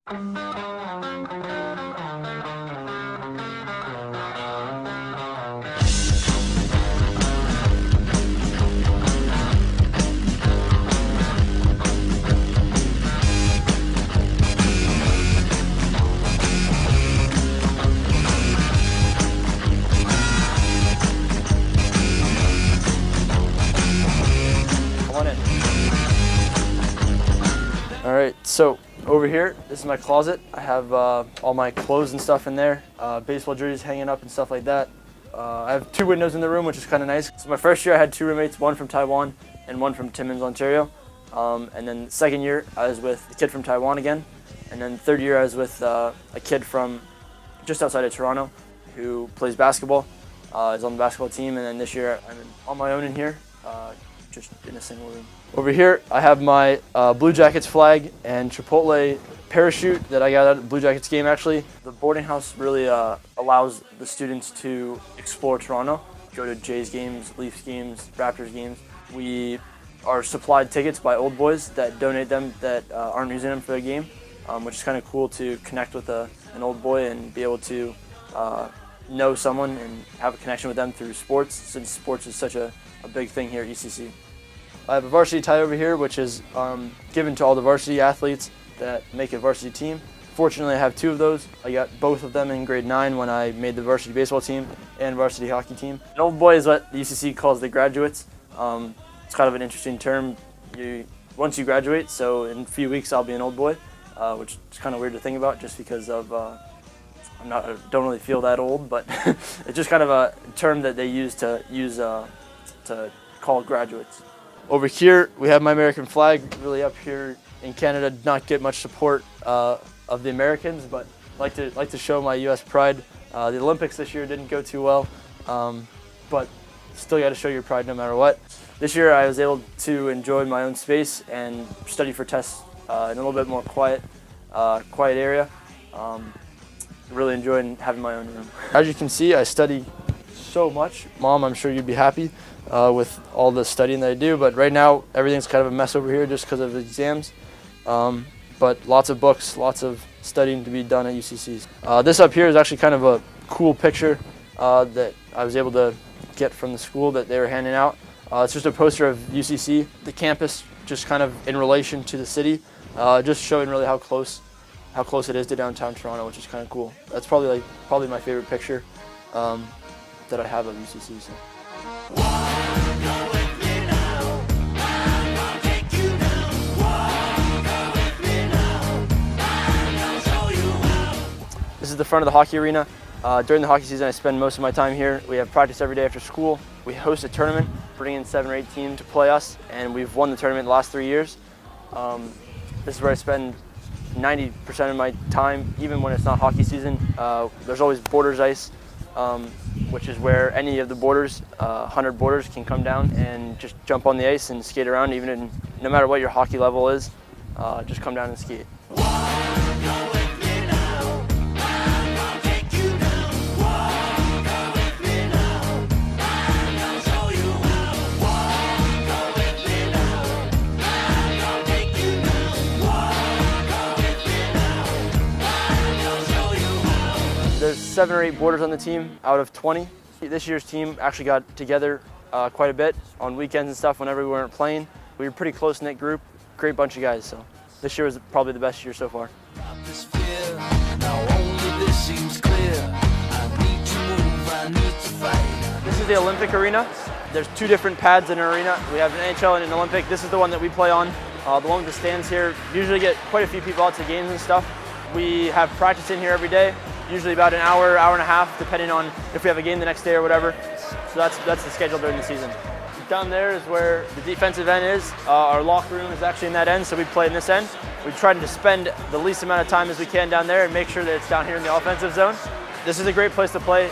All right, so over here, this is my closet. I have all my clothes and stuff in there, baseball jerseys hanging up and stuff like that. I have 2 windows in the room, which is kind of nice. So my first year, I had 2 roommates, one from Taiwan and one from Timmins, Ontario. And then the second year, I was with a kid from Taiwan again. And then the third year, I was with a kid from just outside of Toronto who plays basketball. He's on the basketball team. And then this year, I'm on my own in here, just in a single room. Over here, I have my Blue Jackets flag and Chipotle parachute that I got at the Blue Jackets game, actually. The boarding house really allows the students to explore Toronto, go to Jays games, Leafs games, Raptors games. We are supplied tickets by old boys that donate them that aren't using them for the game, which is kind of cool to connect with an old boy and be able to know someone and have a connection with them through sports, since sports is such a big thing here at UCC. I have a varsity tie over here, which is given to all the varsity athletes that make a varsity team. Fortunately, I have 2 of those. I got both of them in grade 9 when I made the varsity baseball team and varsity hockey team. An old boy is what the UCC calls the graduates. It's kind of an interesting term. Once you graduate, so in a few weeks I'll be an old boy, which is kind of weird to think about just because of I don't really feel that old, but it's just kind of a term that they use to call graduates. Over here, we have my American flag. Really up here in Canada, not get much support of the Americans, but like to show my U.S. pride. The Olympics this year didn't go too well, but still got to show your pride no matter what. This year, I was able to enjoy my own space and study for tests in a little bit more quiet area. Really enjoying having my own room. As you can see, I study so much. Mom, I'm sure you'd be happy with all the studying that I do, but right now everything's kind of a mess over here just because of the exams. But lots of books, lots of studying to be done at UCC's. This up here is actually kind of a cool picture that I was able to get from the school that they were handing out. It's just a poster of UCC, the campus just kind of in relation to the city, just showing really how close it is to downtown Toronto, which is kind of cool. That's probably my favorite picture that I have of UCC. So. This is the front of the hockey arena. During the hockey season, I spend most of my time here. We have practice every day after school. We host a tournament, bring in 7 or 8 teams to play us, and we've won the tournament the last 3 years. This is where I spend 90% of my time, even when it's not hockey season. There's always borders ice, which is where any of the boarders, 100 boarders, can come down and just jump on the ice and skate around, no matter what your hockey level is, just come down and skate. There's 7 or 8 boarders on the team out of 20. This year's team actually got together quite a bit on weekends and stuff whenever we weren't playing. We were a pretty close-knit group, great bunch of guys, so this year was probably the best year so far. This is the Olympic arena. There's 2 different pads in an arena. We have an NHL and an Olympic. This is the one that we play on. The one with the stands here. Usually get quite a few people out to games and stuff. We have practice in here every day. Usually about an hour, hour and a half, depending on if we have a game the next day or whatever. So that's the schedule during the season. Down there is where the defensive end is. Our locker room is actually in that end, so we play in this end. We try to spend the least amount of time as we can down there and make sure that it's down here in the offensive zone. This is a great place to play.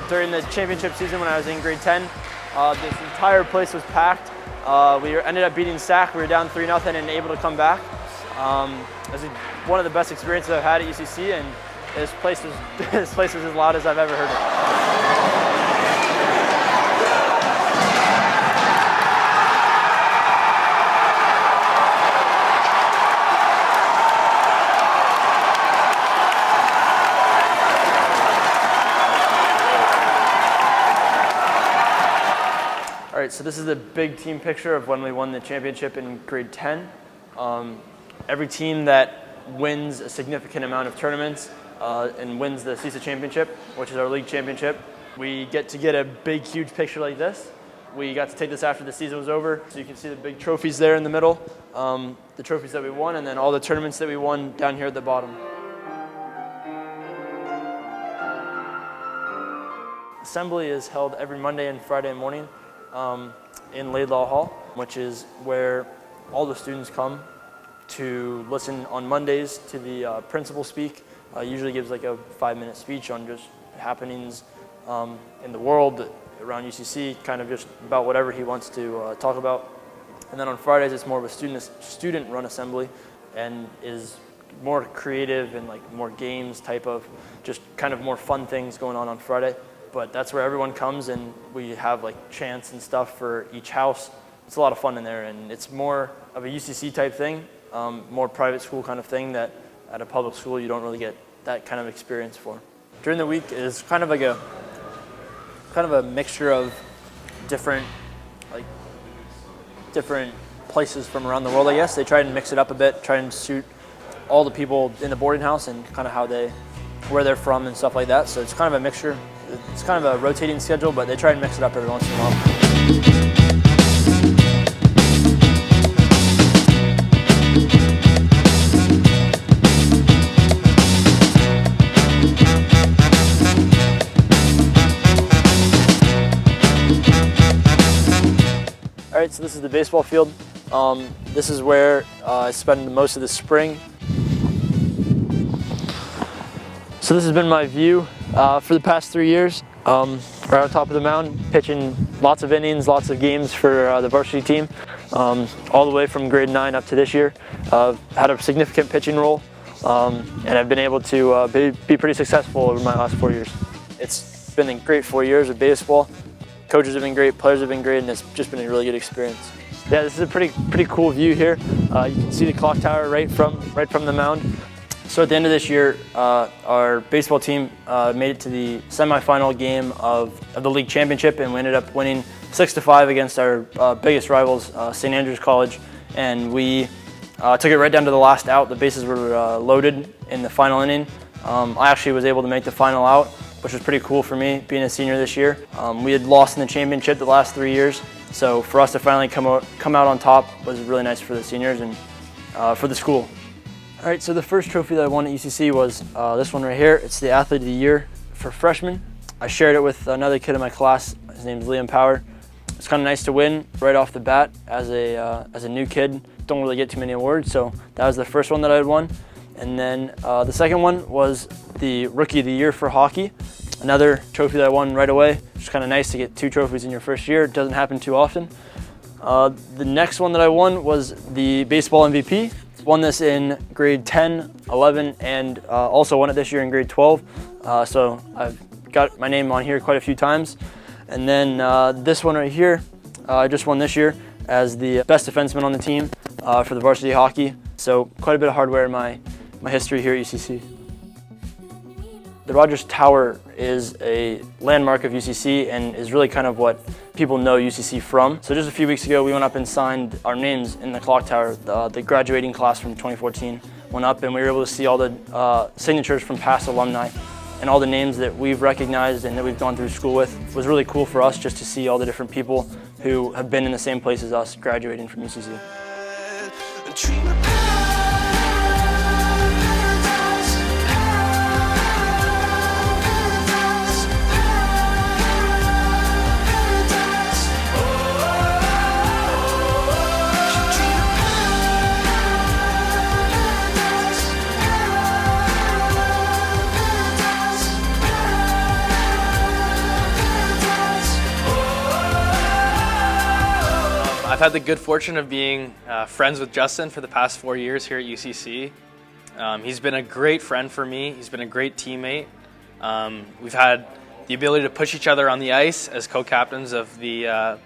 During the championship season when I was in grade 10, this entire place was packed. We ended up beating SAC. We were down 3-0 and able to come back. This is one of the best experiences I've had at UCC, and this place was as loud as I've ever heard it. All right, so this is a big team picture of when we won the championship in grade 10. Every team that wins a significant amount of tournaments and wins the CISA championship, which is our league championship, we get to get a big, huge picture like this. We got to take this after the season was over, so you can see the big trophies there in the middle, the trophies that we won, and then all the tournaments that we won down here at the bottom. Assembly is held every Monday and Friday morning in Laidlaw Hall, which is where all the students come to listen on Mondays to the principal speak. Usually gives like a 5-minute speech on just happenings in the world around UCC, kind of just about whatever he wants to talk about. And then on Fridays, it's more of a student-run assembly, and is more creative and like more games type of, just kind of more fun things going on Friday. But that's where everyone comes, and we have like chants and stuff for each house. It's a lot of fun in there, and it's more of a UCC type thing, more private school kind of thing that at a public school you don't really get that kind of experience for. During the week is kind of like a mixture of different places from around the world, I guess. They try and mix it up a bit, try and suit all the people in the boarding house and kind of where they're from and stuff like that. So it's kind of a mixture. It's kind of a rotating schedule, but they try and mix it up every once in a while. All right, so this is the baseball field. This is where I spend most of the spring. So this has been my view for the past 3 years. Right on top of the mound, pitching lots of innings, lots of games for the varsity team, all the way from grade 9 up to this year. Had a significant pitching role, and I've been able to be pretty successful over my last 4 years. It's been a great 4 years of baseball. Coaches have been great, players have been great, and it's just been a really good experience. Yeah, this is a pretty cool view here. You can see the clock tower right from the mound. So at the end of this year, our baseball team made it to the semifinal game of the league championship, and we ended up winning 6-5 against our biggest rivals, St. Andrews College, and we took it right down to the last out. The bases were loaded in the final inning. I actually was able to make the final out, which was pretty cool for me, being a senior this year. We had lost in the championship the last 3 years, so for us to finally come out on top was really nice for the seniors and for the school. All right, so the first trophy that I won at UCC was this one right here. It's the Athlete of the Year for freshmen. I shared it with another kid in my class. His name's Liam Power. It's kind of nice to win right off the bat as a new kid. Don't really get too many awards, so that was the first one that I had won. And then the second one was the Rookie of the Year for hockey. Another trophy that I won right away. It's kind of nice to get 2 trophies in your first year. It doesn't happen too often. The next one that I won was the baseball MVP. Won this in grade 10, 11, and also won it this year in grade 12. So I've got my name on here quite a few times. And then this one right here, I just won this year as the best defenseman on the team for the varsity hockey. So quite a bit of hardware in my history here at UCC. The Rogers Tower is a landmark of UCC and is really kind of what people know UCC from. So just a few weeks ago, we went up and signed our names in the clock tower. The graduating class from 2014 went up, and we were able to see all the signatures from past alumni and all the names that we've recognized and that we've gone through school with. It was really cool for us just to see all the different people who have been in the same place as us graduating from UCC. I've had the good fortune of being friends with Justin for the past 4 years here at UCC. He's been a great friend for me. He's been a great teammate. We've had the ability to push each other on the ice as co-captains of the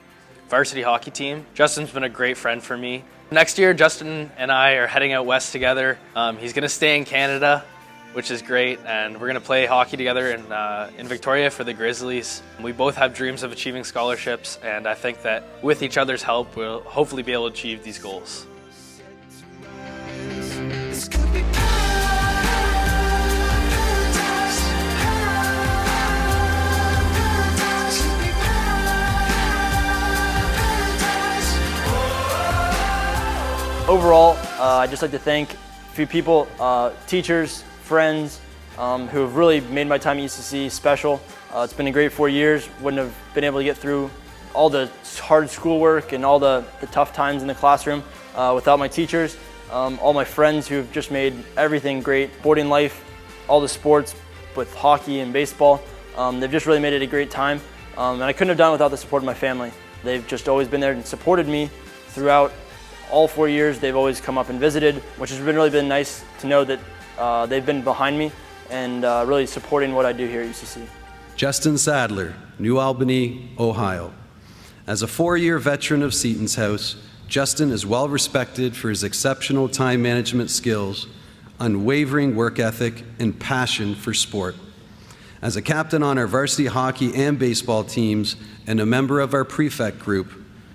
varsity hockey team. Justin's been a great friend for me. Next year, Justin and I are heading out west together. He's going to stay in Canada which is great, and we're going to play hockey together in Victoria for the Grizzlies. We both have dreams of achieving scholarships, and I think that with each other's help, we'll hopefully be able to achieve these goals. Overall, I'd just like to thank a few people, teachers, friends, who have really made my time at UCC special. It's been a great 4 years. Wouldn't have been able to get through all the hard schoolwork and all the tough times in the classroom without my teachers. All my friends who have just made everything great. Boarding life, all the sports with hockey and baseball. They've just really made it a great time. And I couldn't have done it without the support of my family. They've just always been there and supported me throughout all 4 years. They've always come up and visited, which has really been nice to know that they've been behind me and really supporting what I do here at UCC. Justin Sadler, New Albany, Ohio. As a 4-year veteran of Seton's House, Justin is well respected for his exceptional time management skills, unwavering work ethic, and passion for sport. As a captain on our varsity hockey and baseball teams and a member of our prefect group,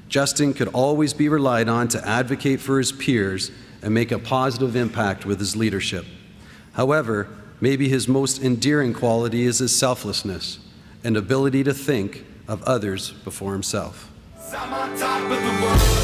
Justin could always be relied on to advocate for his peers and make a positive impact with his leadership. However, maybe his most endearing quality is his selflessness and ability to think of others before himself. I'm on top of the world.